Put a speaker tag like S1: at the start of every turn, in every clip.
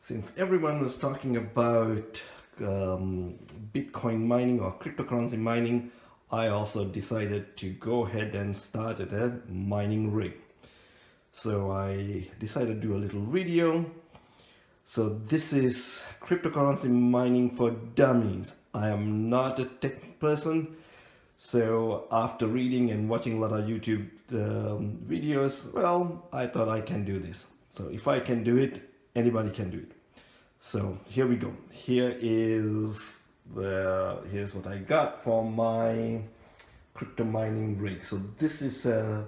S1: Since everyone was talking about Bitcoin mining or cryptocurrency mining, I also decided to go ahead and start a mining rig. So I decided to do a little video. So this is cryptocurrency mining for dummies. I am not a tech person. So after reading and watching a lot of YouTube videos, well, I thought I can do this. So if I can do it, anybody can do it. So here we go. Here's what I got for my crypto mining rig. So this is a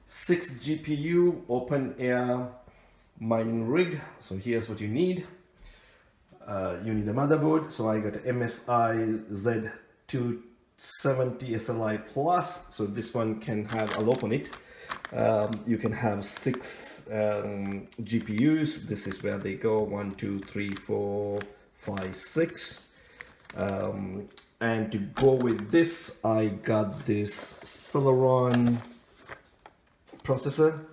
S1: 6 GPU open air mining rig. So here's what you need. You need a motherboard. So I got a MSI Z270 SLI Plus. So this one can have, I'll open it. You can have 6 GPUs. This is where they go: 1, 2, 3, 4, 5, 6. And to go with this, I got this Celeron processor.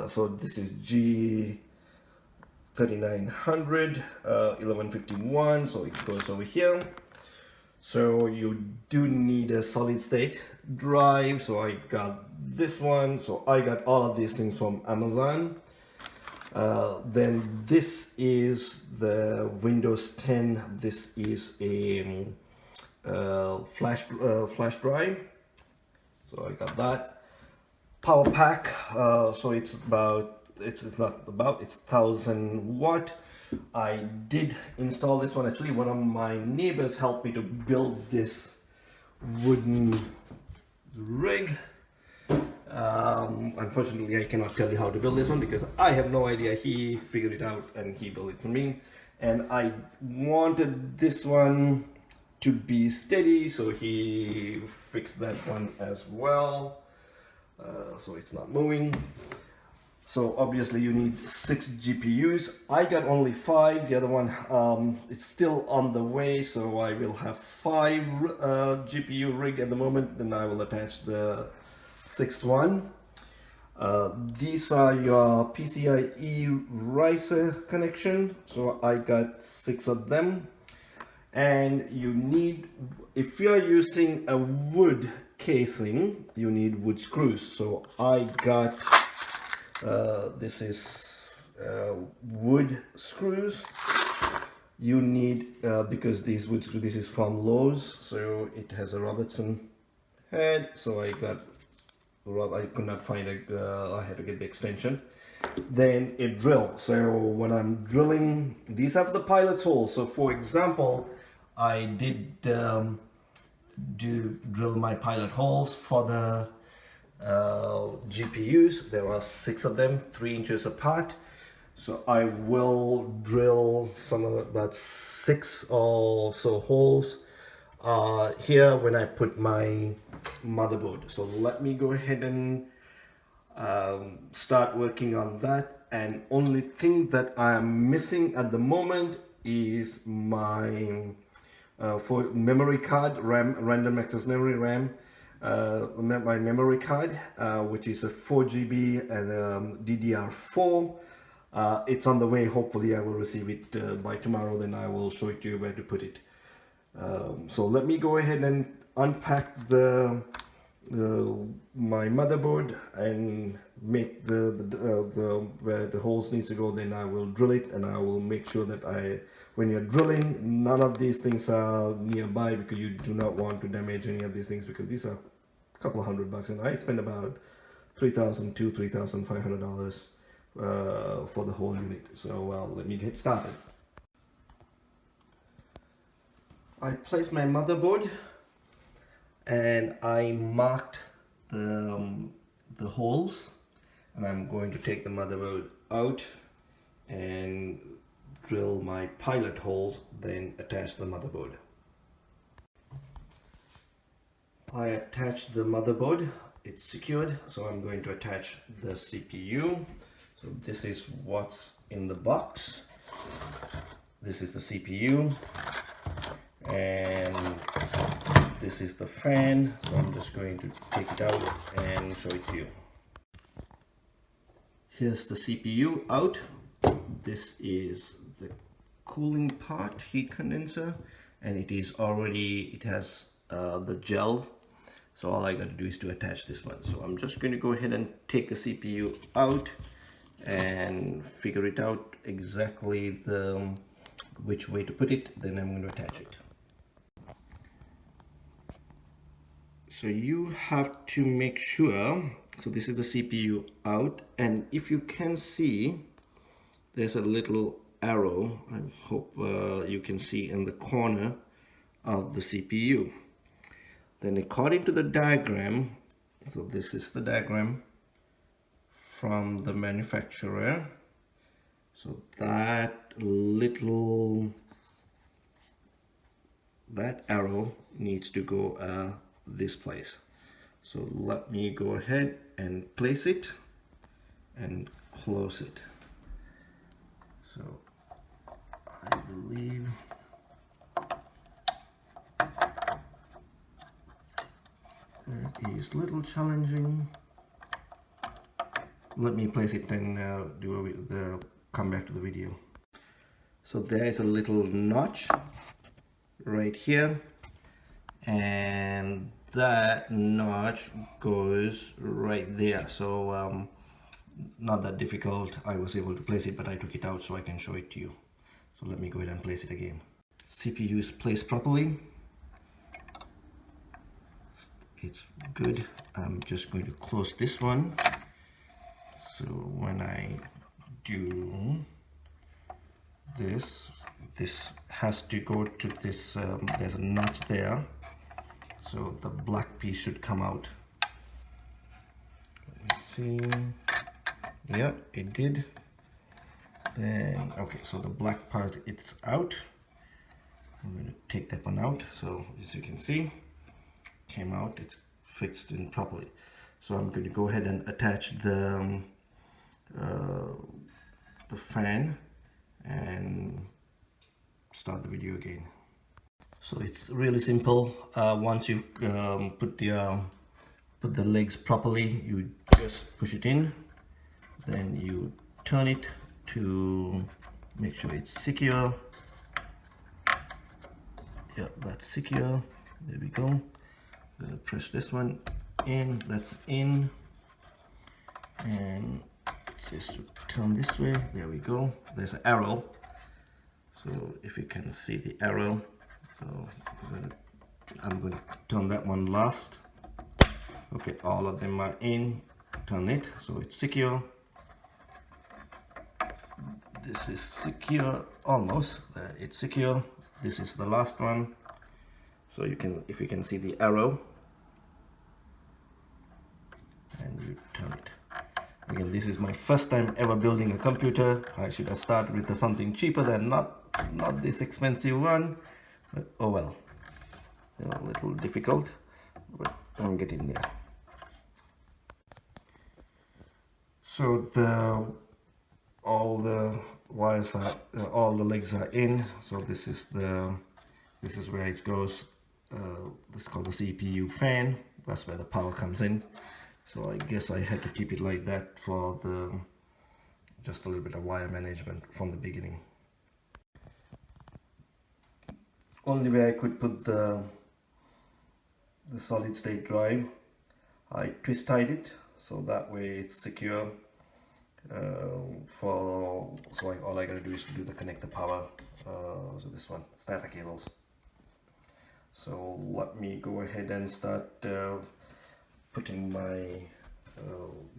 S1: So this is G3900 1151. So it goes over here. So you do need a solid state drive. So I got this one. So I got all of these things from Amazon. Then this is the Windows 10. This is a flash drive. So I got that. Power pack. So it's 1000 watt. I did install this one. Actually, one of my neighbors helped me to build this wooden rig. Unfortunately, I cannot tell you how to build this one because I have no idea. He figured it out and he built it for me. And I wanted this one to be steady, so he fixed that one as well. So it's not moving. So obviously you need 6 GPUs. I got only 5. The other one, it's still on the way. So I will have 5 GPU rig at the moment. Then I will attach the 6th one. These are your PCIe riser connection. So I got 6 of them. And you need, if you are using a wood casing, you need wood screws. So I got this is wood screws. You need because these wood screws, this is from Lowe's, so it has a Robertson head. So I could not find I had to get the extension. Then a drill. So when I'm drilling, these have the pilot's holes. So for example, I did drill my pilot holes for the GPUs. There are 6 of them, 3 inches apart. So I will drill about 6 or so holes here when I put my motherboard. So let me go ahead and start working on that. And only thing that I am missing at the moment is my for memory card, RAM, random access memory RAM. My memory card, which is a 4 GB and DDR4. It's on the way. Hopefully I will receive it by tomorrow. Then I will show it to you where to put it. So let me go ahead and unpack my motherboard and make the where the holes needs to go. Then I will drill it, and I will make sure that when you're drilling, none of these things are nearby, because you do not want to damage any of these things, because these are a couple of $100, and I spent about $3,000 to $3,500 for the whole unit. So let me get started. I placed my motherboard and I marked the holes, and I'm going to take the motherboard out and drill my pilot holes, then attach the motherboard. I attached the motherboard, it's secured, so I'm going to attach the CPU. So this is what's in the box. This is the CPU, and this is the fan. So I'm just going to take it out and show it to you. Here's the CPU out. This is the cooling part, heat condenser, and it has the gel. So all I got to do is to attach this one. So I'm just going to go ahead and take the CPU out and figure it out exactly which way to put it. Then I'm going to attach it. So you have to make sure, so this is the CPU out, and if you can see, there's a little arrow, I hope you can see in the corner of the CPU. Then according to the diagram, so this is the diagram from the manufacturer, so that arrow needs to go this place. So let me go ahead and place it and close it. So I believe it is a little challenging. Let me place it and come back to the video. So there is a little notch right here, and that notch goes right there. So not that difficult. I was able to place it, but I took it out so I can show it to you. So let me go ahead and place it again. CPU is placed properly. It's good. I'm just going to close this one. So when I do this has to go to this, there's a notch there. So the black piece should come out. Let me see. Yeah, it did. Then, okay, so the black part, it's out. I'm going to take that one out. So as you can see, came out, it's fixed in properly. So I'm going to go ahead and attach the fan and start the video again. So it's really simple. Once you put the legs properly, you just push it in, then you turn it to make sure it's secure. Yeah, that's secure. There we go. I'm gonna press this one in. That's in, and just to turn this way. There we go. There's an arrow. So if you can see the arrow, so I'm going to turn that one last. Okay, all of them are in. Turn it so it's secure. This is secure, almost. It's secure. This is the last one. So you can, if you can see the arrow, and you turn it. Again, this is my first time ever building a computer. I should have started with something cheaper than not this expensive one, but oh well. A little difficult, but I'm getting there. So all the wires are, all the legs are in. So this is where it goes. This is called the CPU fan. That's where the power comes in. So I guess I had to keep it like that for just a little bit of wire management from the beginning. Only way I could put the solid state drive, I twist tied it so that way it's secure. All I gotta do is to connect the power. So this one, starter cables. So let me go ahead and start putting my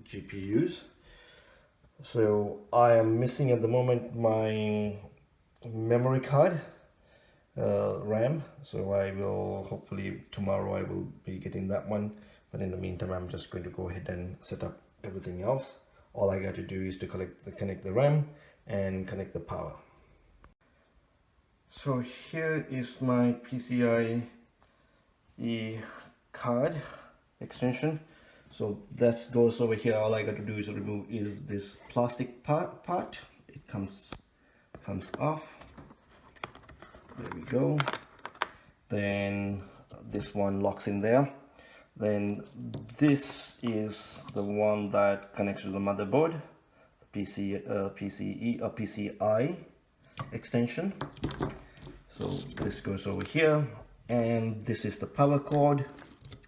S1: GPUs. So I am missing at the moment my memory card, RAM. So I will hopefully tomorrow I will be getting that one. But in the meantime, I'm just going to go ahead and set up everything else. All I got to do is to connect the RAM and connect the power. So here is my PCIe card extension. So that goes over here. All I got to do is remove this plastic part. It comes off. There we go. Then this one locks in there. Then this is the one that connects to the motherboard, PCI. extension. So this goes over here, and this is the power cord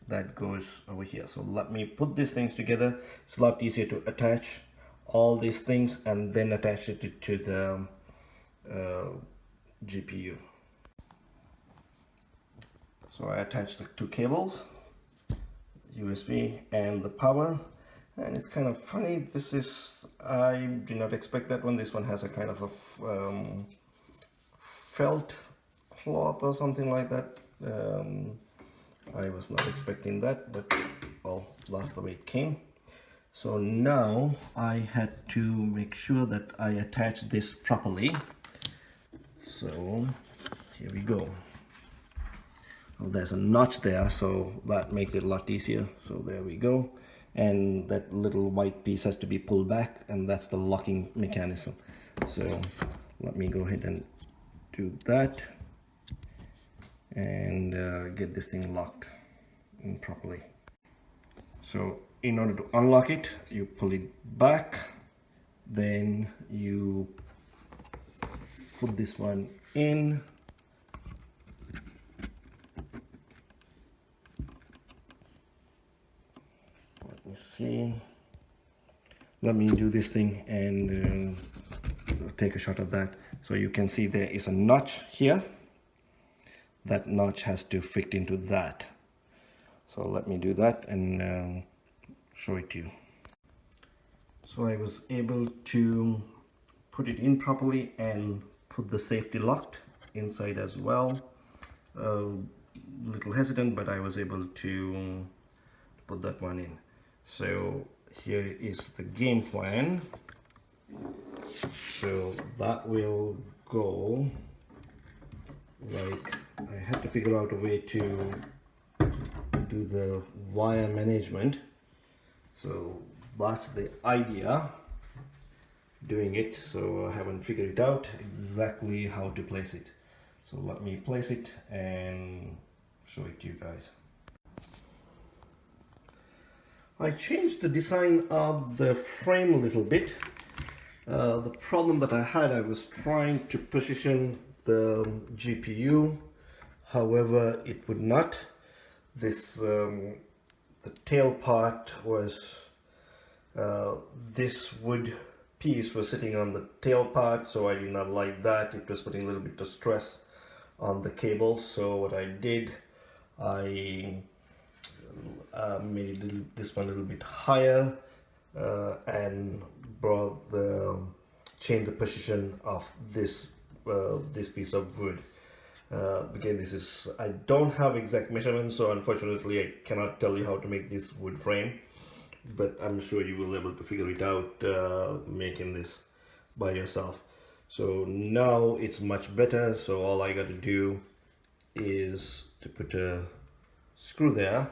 S1: that goes over here. So let me put these things together. It's a lot easier to attach all these things and then attach it to the GPU. So I attached the two cables, USB and the power, and it's kind of funny. This is, I did not expect that one. This one has a kind of a felt cloth or something like that. I was not expecting that, but well, that's the way it came. So now I had to make sure that I attach this properly. So here we go. Well, there's a notch there, so that makes it a lot easier. So there we go. And that little white piece has to be pulled back, and that's the locking mechanism. So let me go ahead and do that and get this thing locked in properly. So in order to unlock it, you pull it back, then you put this one in, let me see, let me do this thing and take a shot of that. So you can see there is a notch here. That notch has to fit into that. So let me do that and show it to you. So I was able to put it in properly and put the safety lock inside as well. Little hesitant, but I was able to put that one in. So here is the game plan. So that will go like, I had to figure out a way to do the wire management. So that's the idea, doing it. So I haven't figured it out exactly how to place it. So let me place it and show it to you guys. I changed the design of the frame a little bit. The problem that I had, I was trying to position the GPU, however it would not. This the tail part was this wood piece was sitting on the tail part, so I did not like that. It was putting a little bit of stress on the cables. So what I did, I made this one a little bit higher and changed the position of this this piece of wood. Again, this is, I don't have exact measurements, so unfortunately I cannot tell you how to make this wood frame, but I'm sure you will be able to figure it out making this by yourself. So now it's much better. So all I got to do is to put a screw there,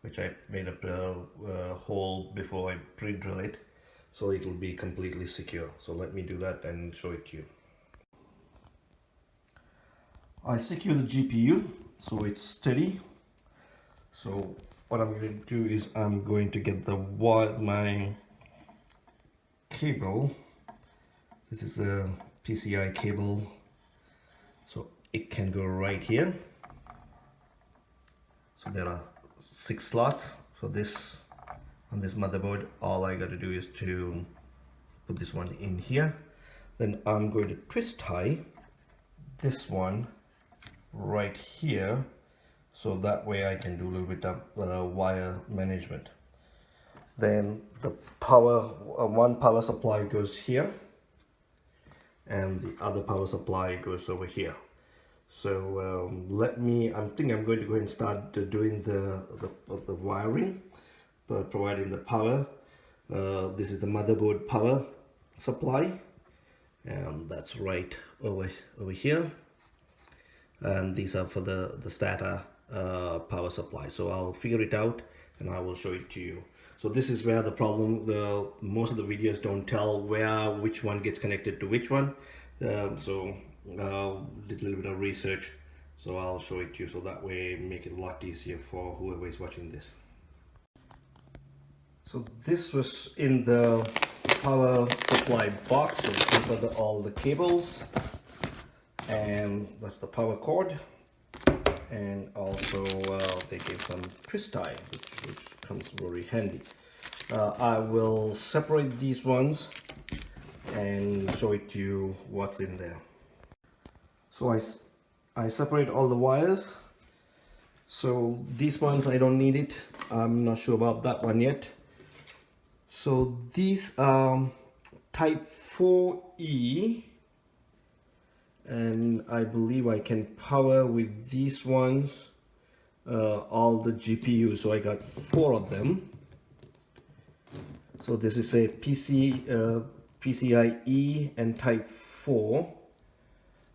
S1: which I made up a hole before I pre-drill it, so it will be completely secure. So let me do that and show it to you. I secure the GPU so it's steady. So what I'm going to do is I'm going to get my cable. This is a PCI cable, so it can go right here. So there are 6 slots for this on this motherboard. All I got to do is to put this one in here. Then I'm going to twist tie this one right here, so that way I can do a little bit of wire management. Then the power, one power supply goes here, and the other power supply goes over here. So I think I'm going to go ahead and start doing the wiring, providing the power. This is the motherboard power supply, and that's right over here. And these are for the SATA power supply. So I'll figure it out and I will show it to you. So this is where the problem, most of the videos don't tell which one gets connected to which one. So did a little bit of research, so I'll show it to you, so that way make it a lot easier for whoever is watching this. So this was in the power supply box. So these are all the cables, and that's the power cord. And also they gave some twist tie, which comes very handy. I will separate these ones and show it to you what's in there. So I separate all the wires. So these ones I don't need it. I'm not sure about that one yet. So these are type 4E, and I believe I can power with these ones all the GPUs. So I got 4 of them. So this is a PCIe and type 4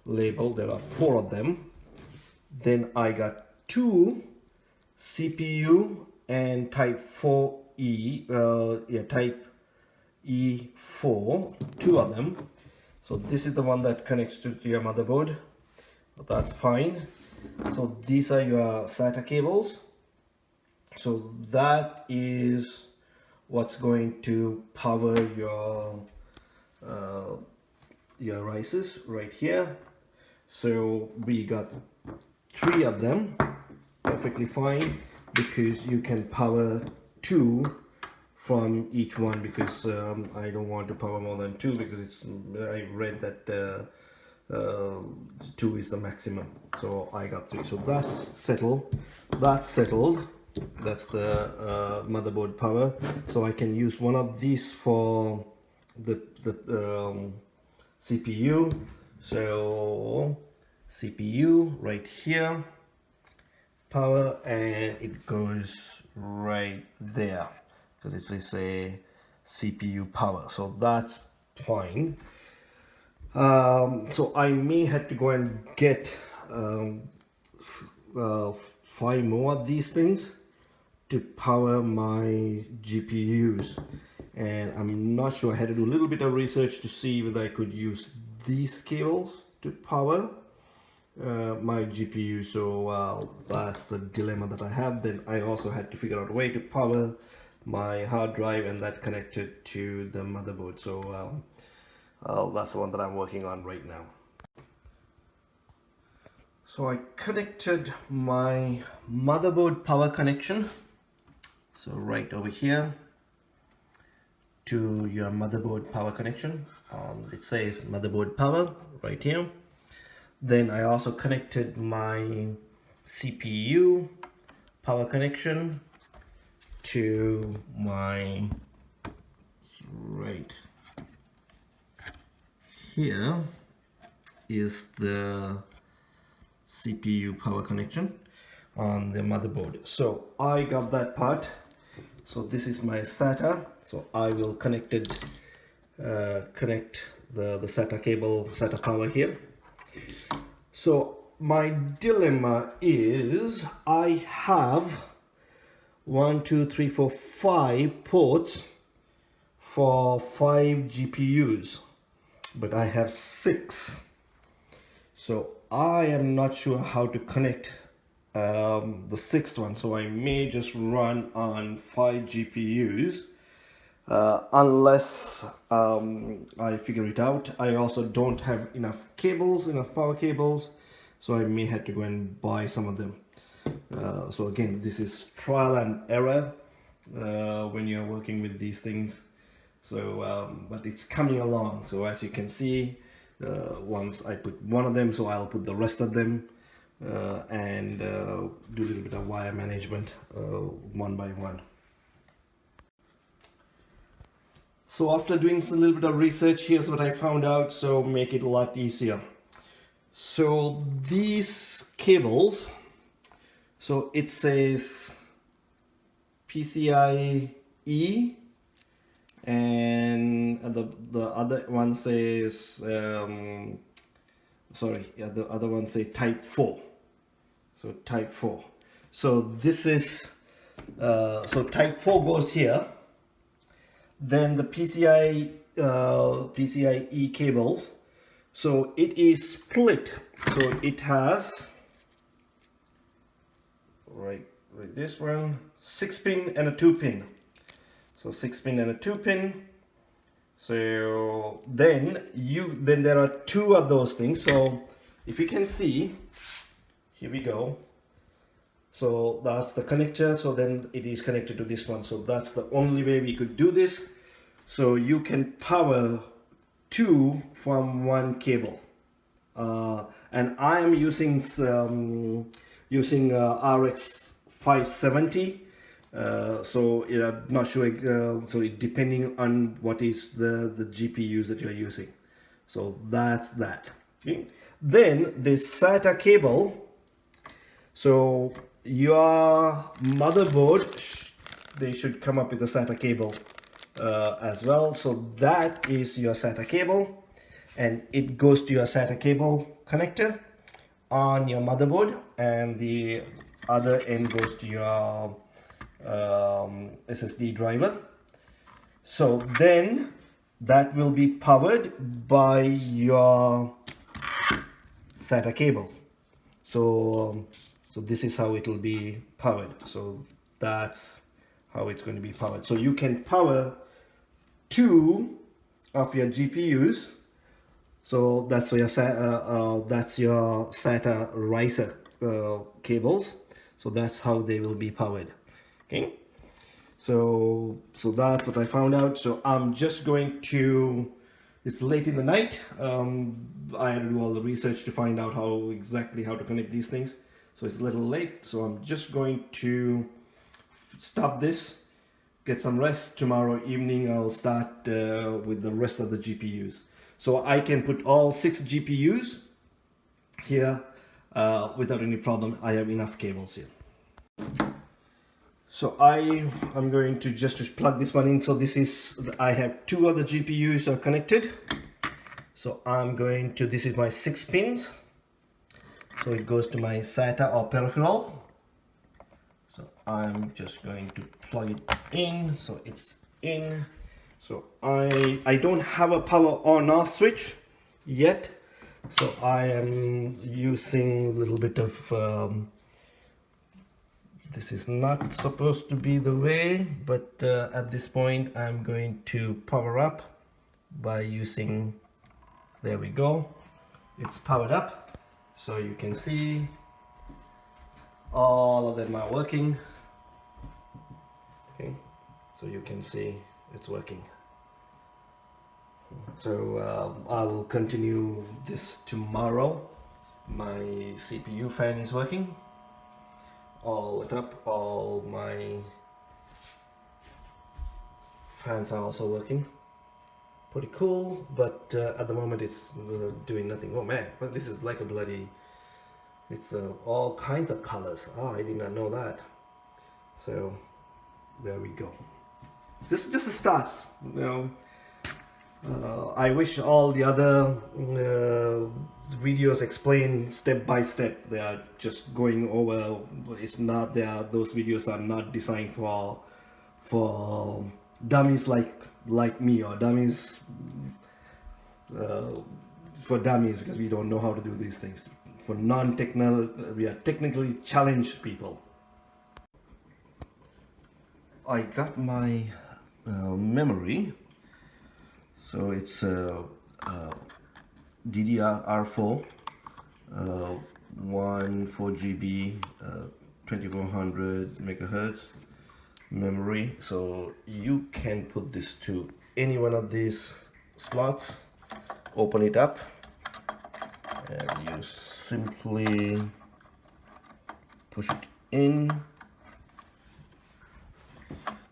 S1: label. There are 4 of them. Then I got 2 CPU and type 4E, type E4, 2 of them. So this is the one that connects to your motherboard. That's fine. So these are your SATA cables. So that is what's going to power your rises right here. So we got 3 of them, perfectly fine, because you can power 2 from each one, because I don't want to power more than 2, because I read that 2 is the maximum. So I got 3. So that's settled. That's the motherboard power. So I can use one of these for the CPU. So CPU right here, power, and it goes right there because it says a CPU power. So that's fine. So I may have to go and get 5 more of these things to power my GPUs, and I'm not sure. I had to do a little bit of research to see whether I could use these cables to power my GPU. So that's the dilemma that I have. Then I also had to figure out a way to power my hard drive, and that connected to the motherboard. So that's the one that I'm working on right now. So I connected my motherboard power connection, so right over here, to your motherboard power connection. It says motherboard power right here. Then I also connected my CPU power connection to my right here is the CPU power connection on the motherboard. So I got that part. So this is my SATA. So I will connect the SATA cable, SATA power here. So my dilemma is I have 1, 2, 3, 4, 5 ports for 5 GPUs, but I have 6. So I am not sure how to connect the 6th one. So I may just run on 5 GPUs unless I figure it out. I also don't have enough power cables, so I may have to go and buy some of them. So again, this is trial and error when you're working with these things. So but it's coming along. So as you can see, once I put one of them, so I'll put the rest of them and do a little bit of wire management one by one. So after doing a little bit of research, here's what I found out, so make it a lot easier. So these cables, so it says PCIe, and the other one says the other one say type 4. So type 4. So this is so type 4 goes here. Then the PCIe cables, so it is split. So it has right this one 6-pin and a 2-pin. So 6-pin and a 2-pin. So then there are two of those things. So if you can see, here we go. So that's the connector. So then it is connected to this one. So that's the only way we could do this. So you can power two from one cable. And I am using RX 570. So I'm not sure. Sorry, depending on what is the GPUs that you're using. So that's that. Okay. Then this SATA cable. So your motherboard, they should come up with a SATA cable as well. So that is your SATA cable, and it goes to your SATA cable connector on your motherboard, and the other end goes to your SSD driver. So then that will be powered by your SATA cable. So this is how it will be powered. So that's how it's going to be powered. So you can power two of your GPUs. So that's your SATA riser cables. So that's how they will be powered. Okay. So that's what I found out. So I'm just going to. It's late in the night. I had to do all the research to find out exactly how to connect these things. So it's a little late. So I'm just going to stop this, get some rest. Tomorrow evening I'll start with the rest of the GPUs. So I can put all 6 GPUs here without any problem. I have enough cables here. So I'm going to just plug this one in. So this is, I have 2 other GPUs are connected. So I'm going to, this is my 6 pins. So it goes to my SATA or peripheral. So I'm just going to plug it in. So it's in. So I don't have a power on off switch yet. So I am using a little bit of, this is not supposed to be the way, but at this point I'm going to power up by using, there we go, it's powered up. So you can see all of them are working. Okay, so you can see it's working. So I will continue this tomorrow. My CPU fan is working. All lit up, all my fans are also working. Pretty cool, but at the moment it's doing nothing. Oh man, but this is like a bloody, it's all kinds of colors. Oh, I did not know that. So there we go. This is just a start, you know. I wish all the other videos explain step by step. They are just going over. It's not there. Those videos are not designed for dummies like me, or dummies for dummies, because we don't know how to do these things. For non-technical, we are technically challenged people. I got my memory. So it's DDR4, 4 GB, 2400 megahertz memory. So you can put this to any one of these slots, open it up, and you simply push it in.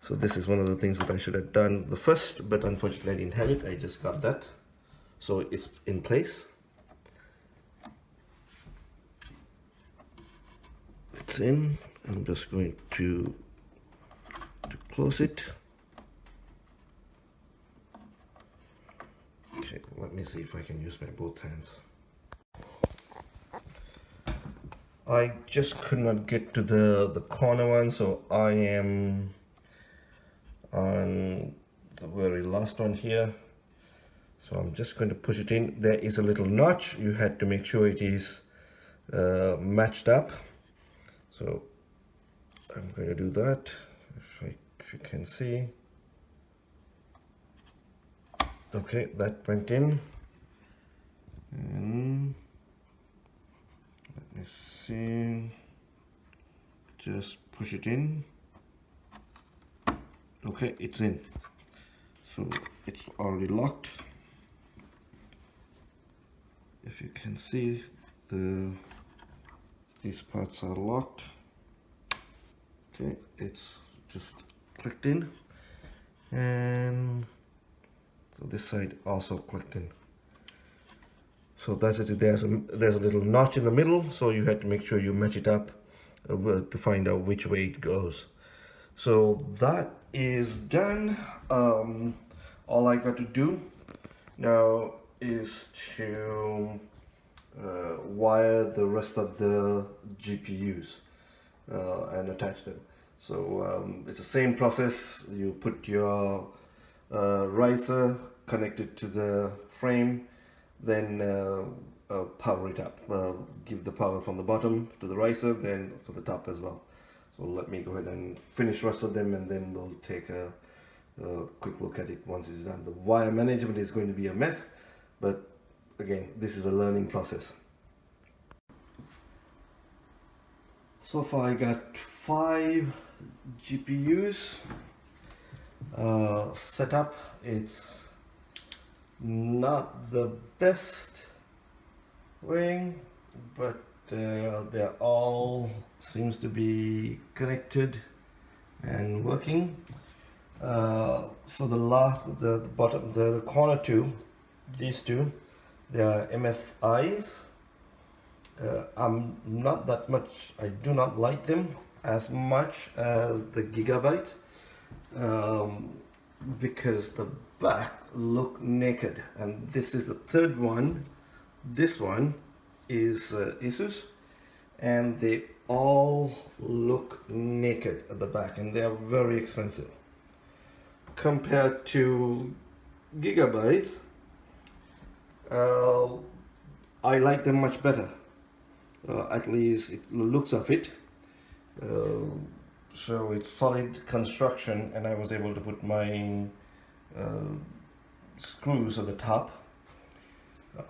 S1: So this is one of the things that I should have done the first, but unfortunately I didn't have it. I just got that. So it's in place. It's in. I'm just going to close it. Okay, let me see if I can use my both hands. I just could not get to the corner one, so I am on the very last one here. So I'm just going to push it in. There is a little notch. You had to make sure it is matched up. So I'm going to do that. If you can see. Okay, that went in. And let me see, just push it in. Okay, it's in, so it's already locked. If you can see, these parts are locked. Okay, it's just clicked in, and so this side also clicked in. So that's it. There's a little notch in the middle, so you have to make sure you match it up to find out which way it goes. So that is done. All I got to do now is to wire the rest of the GPUs and attach them. So it's the same process. You put your riser connected to the frame, then power it up. Give the power from the bottom to the riser, then to the top as well. So let me go ahead and finish rest of them, and then we'll take a quick look at it once it's done. The wire management is going to be a mess, but again, this is a learning process. So far I got 5 GPUs set up. It's not the best way, but they're all seems to be connected and working. So the bottom, the corner two, these two, they are MSIs. I'm not that much, I do not like them as much as the Gigabyte, because the back look naked, and this is the third one. This one is Asus, and they all look naked at the back, and they are very expensive compared to Gigabyte. I like them much better, at least it looks of it. So it's solid construction, and I was able to put my screws at the top.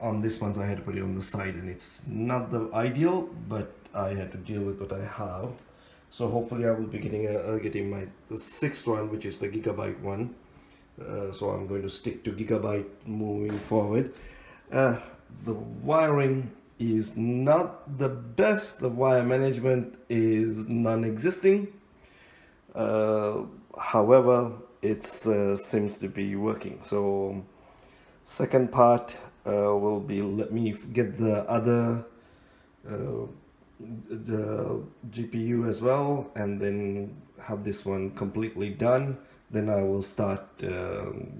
S1: On this one I had to put it on the side, and it's not the ideal, but I had to deal with what I have. So hopefully I will be getting the 6th one, which is the Gigabyte one. So I'm going to stick to Gigabyte moving forward. The wiring is not the best. The wire management is non-existing. However, it seems to be working. So second part will be, let me get the other the GPU as well, and then have this one completely done. Then I will start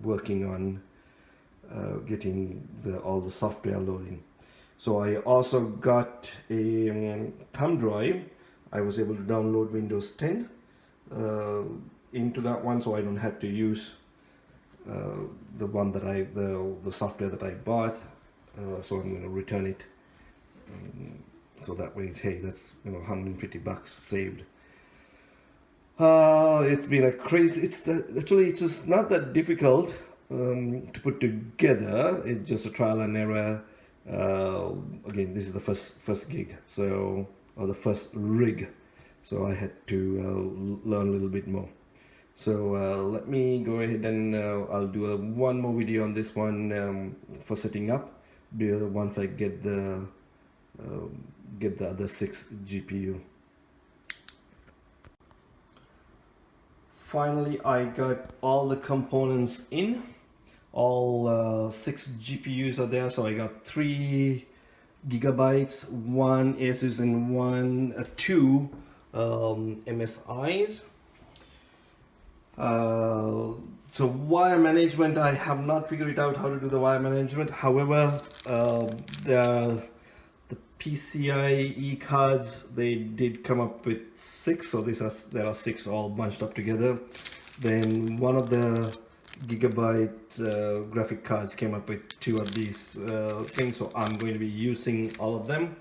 S1: working on getting all the software loading. So I also got a thumb drive. I was able to download Windows 10 into that one, so I don't have to use the one that the software that I bought. So I'm going to return it. So that way, hey, that's $150 saved. It's been a crazy. Actually it's just not that difficult to put together. It's just a trial and error. Again, this is the first gig, so, or the first rig, so I had to learn a little bit more. So let me go ahead and I'll do one more video on this one for setting up once I get the other 6 GPU. Finally, I got all the components in. All 6 GPUs are there, so I got 3 Gigabytes, 1 Asus, and 2 MSIs. So wire management, I have not figured it out how to do the wire management. However, the PCIe cards, they did come up with 6, so there are 6 all bunched up together. Then one of the Gigabyte graphic cards came up with 2 of these things, so I'm going to be using all of them.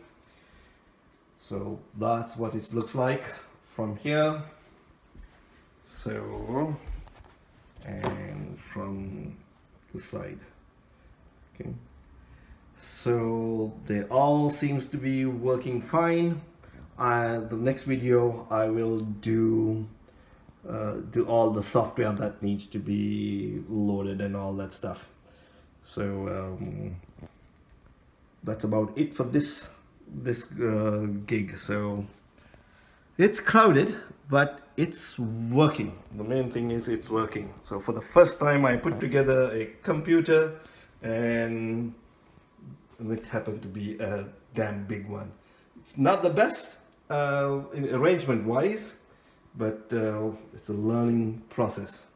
S1: So that's what it looks like from here. So, and from the side. So they all seems to be working fine. The next video I will do all the software that needs to be loaded and all that stuff. So that's about it for this gig. So it's crowded, but it's working. The main thing is it's working. So for the first time I put together a computer, and it happened to be a damn big one. It's not the best arrangement wise, but it's a learning process.